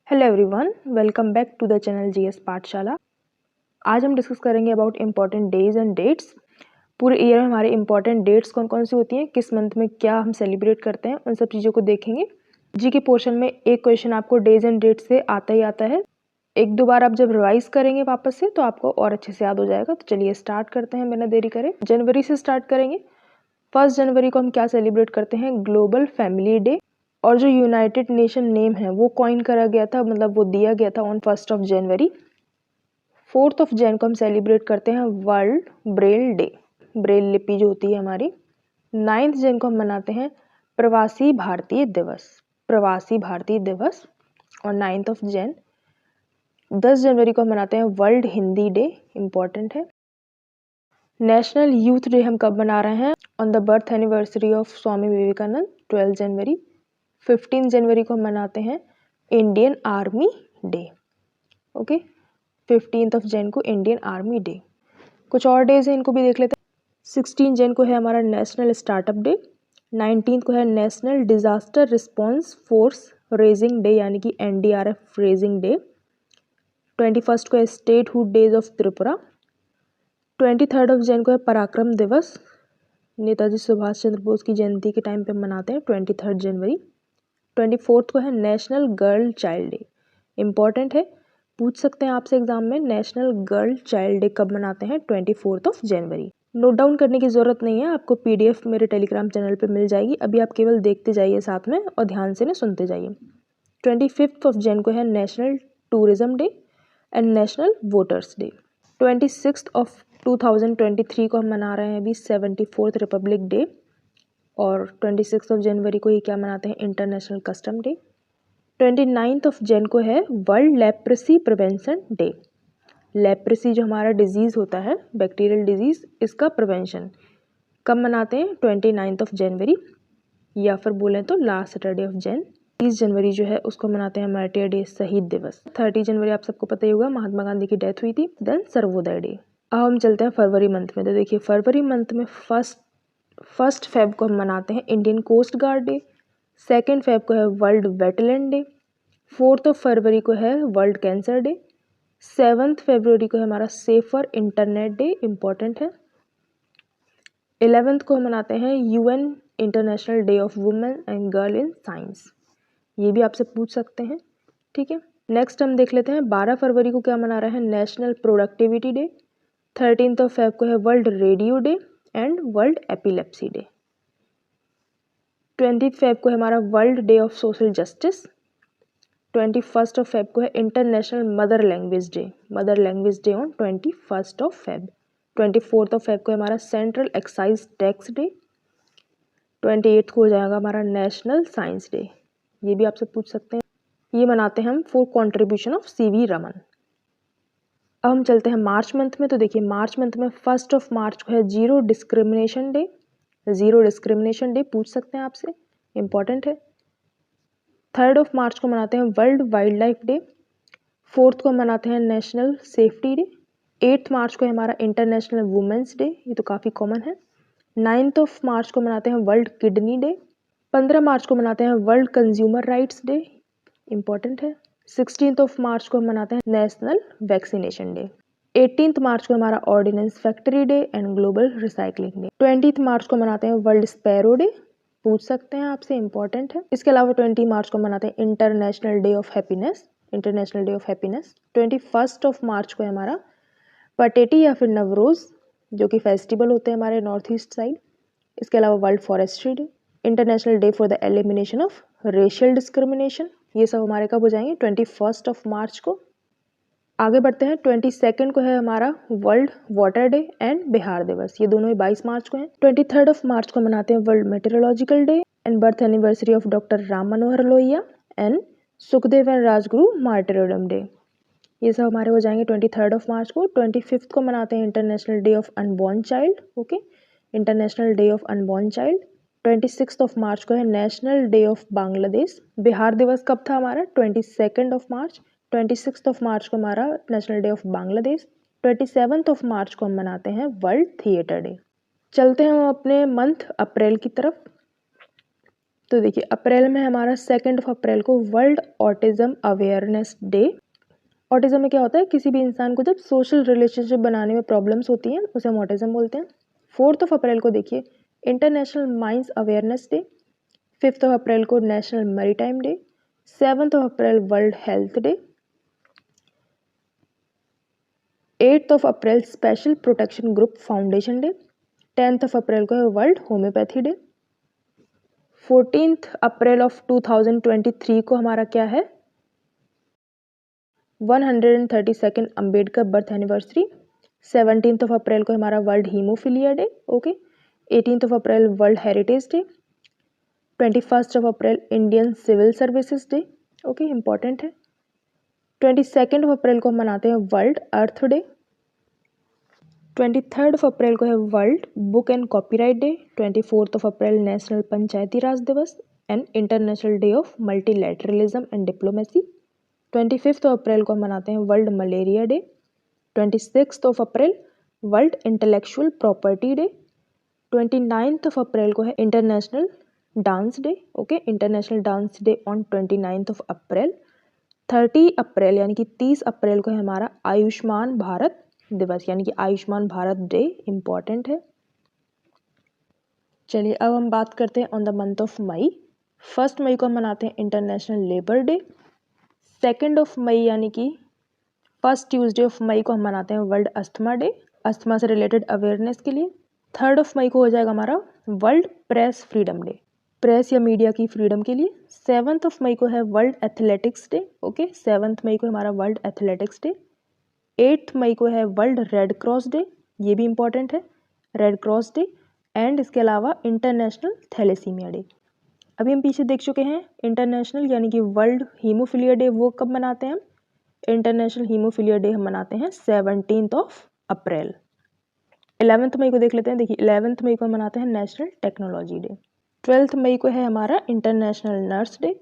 Hello everyone, welcome back to the channel GS Pathshala. आज हम discuss करेंगे about important days and dates. पूरे year में हमारे इम्पॉर्टेंट डेट्स कौन कौन सी होती हैं, किस मंथ में क्या हम सेलिब्रेट करते हैं, उन सब चीज़ों को देखेंगे। जी के पोर्शन में एक क्वेश्चन आपको डेज एंड डेट्स से आता ही आता है। एक दो बार आप जब रिवाइज करेंगे वापस से तो आपको और अच्छे से याद हो जाएगा। तो चलिए स्टार्ट करते हैं बिना देरी करे। जनवरी से स्टार्ट करेंगे। 1 जनवरी को हम क्या सेलिब्रेट करते हैं? Global family day. और जो यूनाइटेड नेशन नेम है वो कॉइन करा गया था, मतलब वो दिया गया था ऑन 1 जनवरी। 4 जन को हम सेलिब्रेट करते हैं वर्ल्ड ब्रेल डे, ब्रेल लिपि जो होती है हमारी। 9 जन को हम मनाते हैं प्रवासी भारतीय दिवस, प्रवासी भारतीय दिवस। और 9 जन 10 जनवरी को हम मनाते हैं वर्ल्ड हिंदी डे, इम्पॉर्टेंट है। नेशनल यूथ डे हम कब मना रहे हैं? On the birth anniversary of Swami Vivekananda, 12 जनवरी। 15 जनवरी को हम मनाते हैं इंडियन आर्मी डे। ओके, 15 जन को इंडियन आर्मी डे। कुछ और डेज हैं, इनको भी देख लेते हैं। 16 जन को है हमारा नेशनल स्टार्टअप डे। 19 को है national disaster response force raising day, यानी कि NDRF रेजिंग डे। 21 को है स्टेटहुड डेज ऑफ त्रिपुरा। 23 जन को है पराक्रम दिवस, नेताजी सुभाष चंद्र बोस की जयंती के टाइम पे मनाते हैं 23 जनवरी। 24 को है national girl child day, important है, पूछ सकते हैं आपसे एग्जाम में। नेशनल गर्ल चाइल्ड डे कब मनाते हैं? 24 जनवरी। नोट डाउन करने की ज़रूरत नहीं है, आपको PDF मेरे टेलीग्राम चैनल पे मिल जाएगी। अभी आप केवल देखते जाइए साथ में और ध्यान से ना सुनते जाइए। 25 जन को है national tourism day and national voters day. 26 को हम मना रहे हैं अभी 74th रिपब्लिक डे। और 26 जनवरी को ही क्या मनाते हैं? International custom day. 29 जन को है world leprosy prevention day. Leprosy जो हमारा डिजीज़ होता है, बैक्टीरियल डिजीज़, इसका प्रिवेंशन कब मनाते हैं? 29 जनवरी, या फिर बोलें तो लास्ट सैटरडे ऑफ जैन। 30 जनवरी जो है उसको मनाते हैं मार्टियर डे, शहीद दिवस। 30 जनवरी आप सबको पता ही होगा, महात्मा गांधी की डेथ हुई थी। Then Sarvodaya day. अब हम चलते हैं फरवरी मंथ में। तो देखिए फरवरी मंथ में फर्स्ट फेब को हम मनाते हैं Indian coast guard day. 2 Feb को है वर्ल्ड वेटलैंड डे। 4 फरवरी को है वर्ल्ड कैंसर डे। 7 फरवरी को है हमारा सेफर इंटरनेट डे, इम्पॉर्टेंट है। 11 को हम मनाते हैं UN international day of women and girl in science, ये भी आपसे पूछ सकते हैं, ठीक है। नेक्स्ट हम देख लेते हैं 12 फरवरी को क्या मना रहे हैं? National productivity day. 13 फेब को है world radio day and world epilepsy day. 20 Feb को है हमारा world day of social justice. 21 Feb को है international mother language day, mother language day on 21 Feb. 24 Feb को है हमारा सेंट्रल एक्साइज टैक्स डे। 28 को हो जाएगा हमारा नेशनल साइंस डे, ये भी आपसे पूछ सकते हैं। ये मनाते हैं हम for contribution of CV Raman. अब हम चलते हैं मार्च मंथ में। तो देखिए मार्च मंथ में 1 मार्च को है zero discrimination day, zero discrimination day पूछ सकते हैं आपसे, इम्पॉर्टेंट है। 3 मार्च को मनाते हैं वर्ल्ड वाइल्ड लाइफ डे। 4 को मनाते हैं नेशनल सेफ्टी डे। 8 मार्च को है हमारा इंटरनेशनल वुमेंस डे, ये तो काफ़ी कॉमन है। 9 मार्च को मनाते हैं वर्ल्ड किडनी डे। 15 मार्च को मनाते हैं world consumer rights day, important है। 16 मार्च को हम मनाते हैं नेशनल वैक्सीनेशन डे। 18 मार्च को हमारा ordnance factory day and global recycling day. 20 मार्च को मनाते हैं वर्ल्ड स्पैरो डे, पूछ सकते हैं आपसे, इम्पॉर्टेंट है। इसके अलावा 20 मार्च को मनाते हैं international day of happiness, international day of happiness. 21 मार्च को है हमारा पटेटी या फिर नवरोज, जो कि फेस्टिवल होते हैं हमारे नॉर्थ ईस्ट साइड। इसके अलावा world forestry day, international day for the elimination of racial discrimination, ये सब हमारे कब हो जाएंगे? 21 मार्च को। आगे बढ़ते हैं, 22 को है हमारा world water day and Bihar दिवस, ये दोनों ही 22 मार्च को हैं। 23 मार्च को मनाते हैं world meteorological day and birth anniversary of doctor Ram Manohar Lohia and Sukhdev and Rajguru martyrdom day, ये सब हमारे हो जाएंगे 23 मार्च को। 25 को मनाते हैं international day of unborn child, okay, international day of unborn child. 26 मार्च को है national day of Bangladesh. Bihar दिवस कब था हमारा? 22 मार्च। 26 मार्च को हमारा नेशनल डे ऑफ बांग्लादेश। 27 मार्च को हम मनाते हैं वर्ल्ड थिएटर डे। चलते हैं हम अपने मंथ अप्रैल की तरफ। तो देखिए अप्रैल में हमारा 2 अप्रैल को world autism awareness day. Autism में क्या होता है, किसी भी इंसान को जब सोशल रिलेशनशिप बनाने में प्रॉब्लम्स होती हैं उसे हम ऑटिज्म बोलते हैं। 4 अप्रैल को देखिए इंटरनेशनल माइंस अवेयरनेस डे। 5 अप्रैल को नेशनल मैरीटाइम डे। 7 अप्रैल वर्ल्ड हेल्थ डे। 8 अप्रैल special protection group foundation day. 10 अप्रैल को है वर्ल्ड होम्योपैथी डे। 14 अप्रैल ऑफ 2023 को हमारा क्या है, 132nd अम्बेडकर बर्थ एनिवर्सरी। 17 अप्रैल को हमारा वर्ल्ड हीमोफीलिया डे। ओके। 18 अप्रैल वर्ल्ड हेरिटेज डे। 21 अप्रैल Indian civil services day. Okay, important है। 22 अप्रैल को हम मनाते हैं वर्ल्ड अर्थ डे। 23 अप्रैल को है world book and copyright day. 24 अप्रैल नेशनल पंचायती राज दिवस and international day of multilateralism and diplomacy. 25 अप्रैल को हम मनाते हैं वर्ल्ड मलेरिया डे। 26 अप्रैल वर्ल्ड इंटेलेक्चुअल प्रॉपर्टी डे। 29 अप्रैल को है international dance day. Okay, international dance day on 29 अप्रैल। 30 अप्रैल यानी कि 30 अप्रैल को है हमारा आयुष्मान भारत दिवस यानी कि आयुष्मान भारत डे, इम्पॉर्टेंट है। चलिए अब हम बात करते हैं on the month of May. 1 मई को हम मनाते हैं इंटरनेशनल लेबर डे। 2 मई यानी कि फर्स्ट ट्यूसडे ऑफ मई को हम मनाते हैं वर्ल्ड अस्थमा डे, अस्थमा से रिलेटेड अवेयरनेस के लिए। 3 मई को हो जाएगा हमारा world press freedom day, press या मीडिया की फ्रीडम के लिए। 7 मई को है वर्ल्ड एथलेटिक्स डे। ओके, 7 मई को हमारा वर्ल्ड एथलेटिक्स डे। 8 मई को है वर्ल्ड रेड क्रॉस डे, ये भी इम्पॉर्टेंट है, रेड क्रॉस डे। एंड इसके अलावा इंटरनेशनल थैलेसीमिया डे। अभी हम पीछे देख चुके हैं इंटरनेशनल यानी कि वर्ल्ड हीमोफीलिया डे, वो कब मनाते हैं हम, इंटरनेशनल हीमोफीलिया डे हम मनाते हैं 17 अप्रैल। 11 मई को देख लेते हैं। देखिए 11 मई को हम मनाते हैं नेशनल टेक्नोलॉजी डे। 12 मई को है हमारा इंटरनेशनल नर्स डे।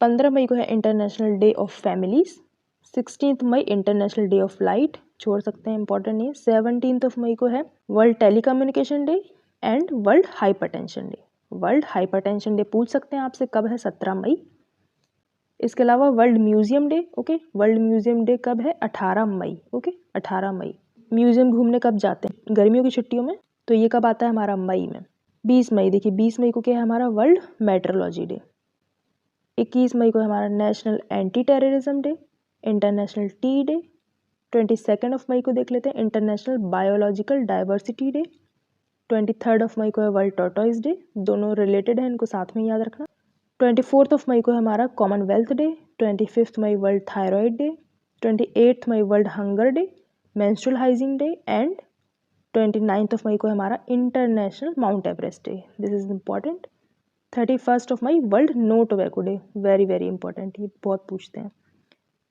15 मई को है इंटरनेशनल डे ऑफ फैमिलीज। 16 मई इंटरनेशनल डे ऑफ लाइट, छोड़ सकते हैं, इंपॉर्टेंट नहीं है। 17 मई को है world telecommunication day and world hypertension day. World hypertension day पूछ सकते हैं आपसे कब है, 17 मई। इसके अलावा world museum day. Okay, world museum day कब है, 18 मई। ओके, 18 मई। म्यूजियम घूमने कब जाते हैं, गर्मियों की छुट्टियों में, तो ये कब आता है हमारा, मई में। 20 मई, देखिए 20 मई को क्या है हमारा वर्ल्ड मेट्रोलॉजी डे। 21 मई को हमारा national anti terrorism day, international T day. 22 मई को देख लेते हैं इंटरनेशनल बायोलॉजिकल डाइवर्सिटी डे। 23 मई को है वर्ल्ड टॉर्टोइज डे, दोनों रिलेटेड है, इनको साथ में याद रखना। 24 मई को है हमारा कॉमनवेल्थ डे। 25 मई वर्ल्ड थायराइड डे। 28 मई world hunger day, menstrual hygiene day. And 29 मई को है हमारा international Mount Everest day, this is important. 31 मई world no tobacco day, very very important, ये बहुत पूछते हैं।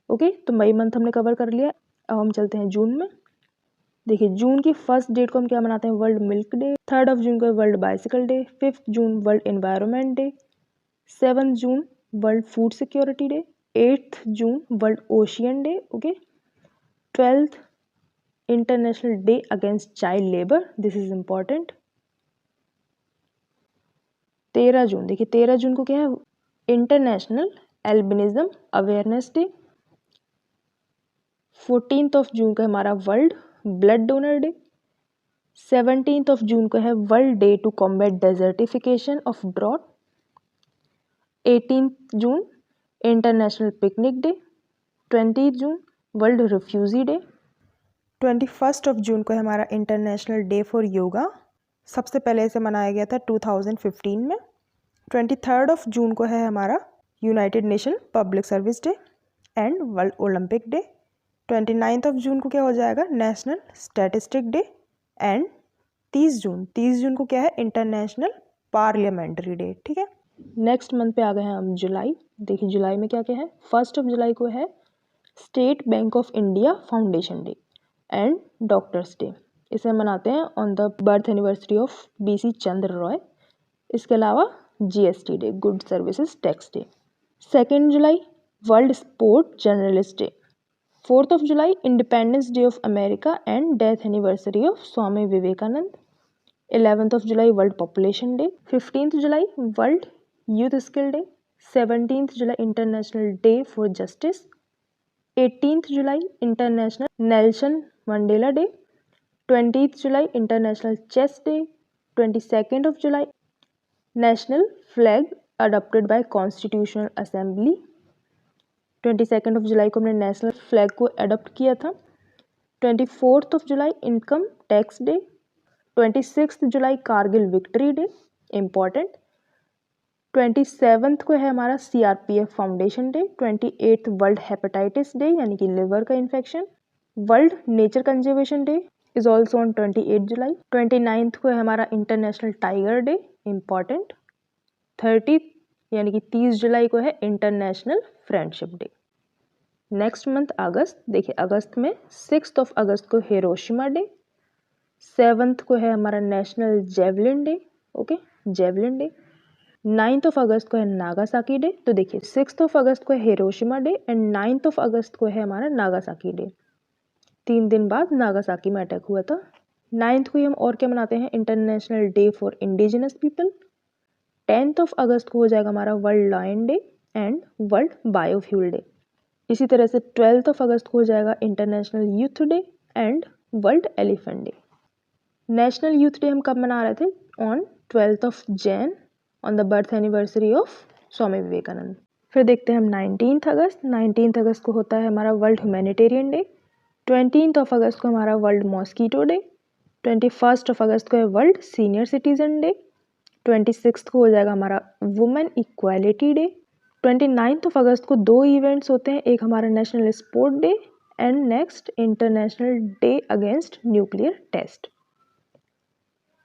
ओके, तो मई मंथ हमने कवर कर लिया। अब हम चलते हैं जून में। देखिए जून की फर्स्ट डेट को हम क्या मनाते हैं, वर्ल्ड मिल्क डे। 3 जून को वर्ल्ड बाइसिकल डे। 5 जून वर्ल्ड एनवायरनमेंट डे। 7 जून वर्ल्ड फूड सिक्योरिटी डे। 8 जून world ocean day. Okay. 12 international day against child labour, this is important. 13 जून, देखिए 13 जून को क्या है, इंटरनेशनल एल्बिनिज्म अवेयरनेस डे। 14 जून को हमारा वर्ल्ड ब्लड डोनर डे। 17 जून को है world day to combat desertification of drought. 18 जून international picnic day. 20 June world refugee day. 21 जून को है हमारा इंटरनेशनल डे फॉर योगा, सबसे पहले इसे मनाया गया था 2015 में। 23 जून को है हमारा United nation public service day and world Olympic day. 29 जून को क्या हो जाएगा, नेशनल स्टैटिस्टिक डे। एंड 30 जून को क्या है, इंटरनेशनल पार्लियामेंट्री डे। ठीक है, नेक्स्ट मंथ पे आ गए हैं हम जुलाई। देखिए जुलाई में क्या क्या है, 1 जुलाई को है State Bank of India foundation day and doctors day, इसे मनाते हैं on the birth anniversary of BC Chandra Roy. इसके अलावा GST day, good services tax day. 2 जुलाई वर्ल्ड स्पोर्ट जर्नलिस्ट डे। 4 जुलाई independence day of America and death anniversary of Swami Vivekananda. 11th of July world population day, 15th जुलाई world youth skill day, 17th जुलाई international day for justice, 18th July international Nelson Mandela day, 20th जुलाई international chess day, 22nd of July national flag adopted by constitutional assembly, 22nd of July को हमने national flag को adopt किया था, 24th of July income tax day, 26th July Kargil victory day important, 27th को है हमारा CRPF foundation day, 28th world hepatitis day यानी कि लिवर का infection, world nature conservation day is also on 28 July, 29th को है हमारा international tiger day important, 30th यानी कि 30 जुलाई को है international friendship day. Next month अगस्त, देखिए अगस्त में 6th of अगस्त को हिरोशिमा डे, 7th को है हमारा national javelin day, okay javelin day, 9th of अगस्त को है नागासाकी डे। तो देखिए 6th of अगस्त को है Hiroshima day and 9th of अगस्त को है हमारा नागासाकी डे। 3 दिन बाद नागासाकी में अटैक हुआ था। 9th को ही हम और क्या मनाते हैं, international day for indigenous people. 10th of अगस्त को हो जाएगा हमारा world lion day and world biofuel day. इसी तरह से 12th of अगस्त को हो जाएगा international youth day and world elephant day. National youth day हम कब मना रहे थे, on 12th of Jan on the birth anniversary of Swami Vivekananda. फिर देखते हैं हम 19th अगस्त। 19th अगस्त को होता है हमारा world humanitarian day, 20th of अगस्त को हमारा world mosquito day, 21st of अगस्त को है world senior citizen day, 26th को हो जाएगा हमारा women equality day, 29th of अगस्त को 2 इवेंट्स होते हैं, एक हमारा national sport day and next international day against nuclear test.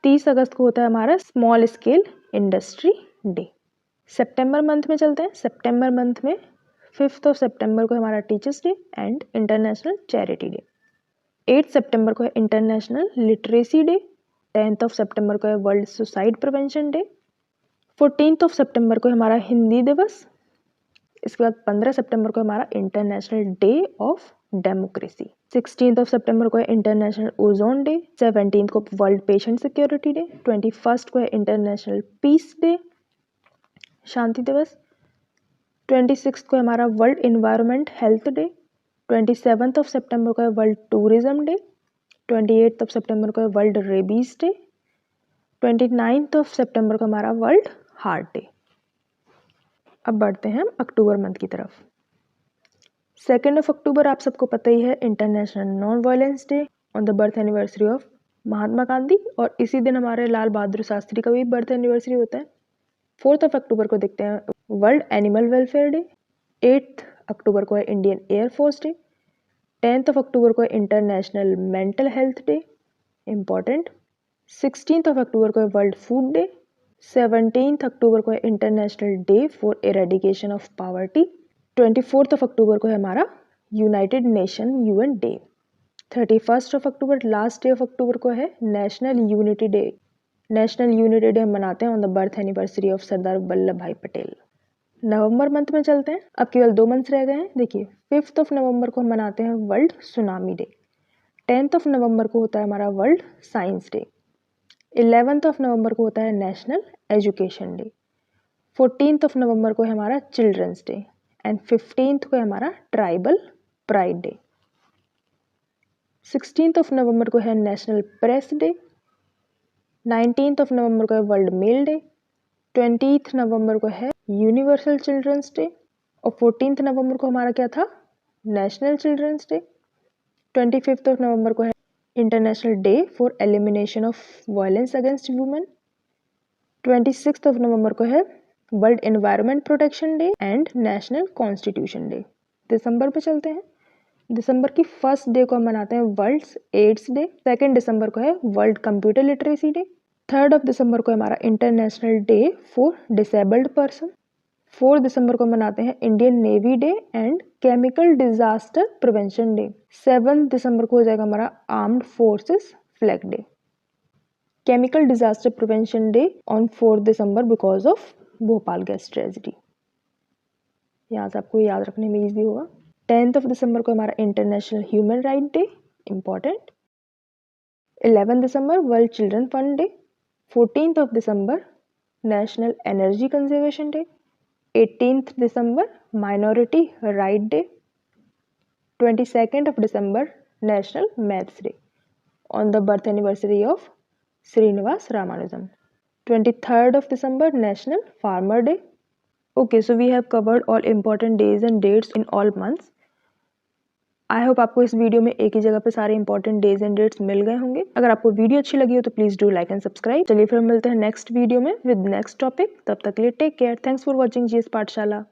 30 अगस्त को होता है हमारा स्मॉल स्केल इंडस्ट्री डे। सितंबर मंथ में चलते हैं। सितंबर मंथ में 5th of सितंबर को हमारा teachers day and international charity day. 8 सितंबर को है international literacy day, 10th of सितंबर को है world suicide prevention day, 14th of सितंबर को है हमारा हिंदी दिवस। इसके बाद 15 सितंबर को हमारा international day of democracy, 16th of सितंबर को है इंटरनेशनल ओजोन डे, 17th को world patient security day, 21st को है इंटरनेशनल पीस डे शांति दिवस, 26th को है हमारा world environment health day, 27th of सितंबर को है world tourism day, 28th of सितंबर को है world rabies day, 29th of सितंबर को हमारा वर्ल्ड हार्ट डे। अब बढ़ते हैं हम अक्टूबर मंथ की तरफ। 2nd of अक्टूबर आप सबको पता ही है international non violence day on the birth anniversary of Mahatma Gandhi, और इसी दिन हमारे लाल बहादुर शास्त्री का भी बर्थ एनिवर्सरी होता है। 4th of अक्टूबर को देखते हैं world animal welfare day, 8th अक्टूबर को है Indian air force day, 10th of अक्टूबर को है international mental health day important, 16th of अक्टूबर को है वर्ल्ड फूड डे, 17th अक्टूबर को है international day for eradication of poverty, 24th of अक्टूबर को है हमारा United nation UN day, 31st of October last day of October को है national unity day. National unity day हम मनाते हैं on the birth anniversary of Sardar Vallabh Bhai Patel. November month में चलते हैं, अब केवल 2 मंथ्स रह गए हैं। देखिए 5th of नवंबर को हम मनाते हैं world tsunami day, 10th of नवंबर को होता है हमारा world science day, 11th of नवंबर को होता है national education day, 14th of नवंबर को है हमारा चिल्ड्रंस डे एंड 15th को है हमारा tribal pride day, 16th of नवंबर को है national press day, 19th of नवंबर को है वर्ल्ड मेल डे, 20th नवंबर को है यूनिवर्सल चिल्ड्रंस डे और 14th नवंबर को हमारा क्या था, national children's day, 25th of नवंबर को है international day for elimination of violence against women, 26th of नवंबर को है world environment protection day and national constitution day. दिसंबर पे चलते हैं। दिसंबर की 1st डे को हम मनाते हैं वर्ल्ड एड्स डे, 2nd दिसंबर को है world computer literacy day, 3rd of दिसंबर को हमारा international day for disabled person, 4 दिसंबर को मनाते हैं Indian navy day and chemical disaster prevention day, 7 दिसंबर को हो जाएगा हमारा armed forces flag day. Chemical disaster prevention day on 4 December because of Bhopal gas tragedy, यहाँ से आपको याद रखने में ईजी होगा। 10th of दिसंबर को हमारा international human right day important, 11 December world children fund day, 14th of December National Energy Conservation Day. 18th December Minority Right Day. 22nd of December National Maths Day, on the birth anniversary of Srinivas Ramanujan. 23rd of December National Farmer Day. Okay, so we have covered all important days and dates in all months. I hope आपको इस video में एक ही जगह पे सारे important days and dates मिल गए होंगे। अगर आपको वीडियो अच्छी लगी हो तो please do like and subscribe. चलिए फिर मिलते हैं नेक्स्ट वीडियो में विद नेक्स्ट टॉपिक। तब तक के लिए take care. Thanks for watching GS पाठशाला।